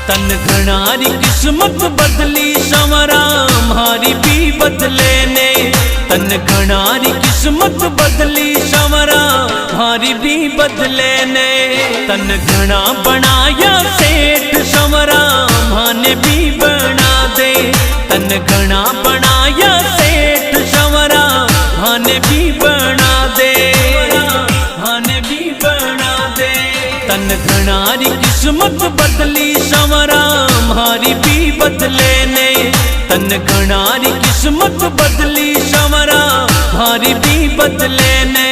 तन घणारी किस्मत बदली संवरा हमारी भी बदले ने। तन घणारी किस्मत बदली संवरा हमारी भी बदले ने। तन घना बनाया सेठ संवरा माने भी बना दे। तन घना बनाया सेठ संवरा माने भी बना दे, माने भी बना दे। तन घणारी किस्मत बदली संवरा हमारी भी बदले ने। तन घणारी किस्मत बदली संवरा हमारी भी बदले ने।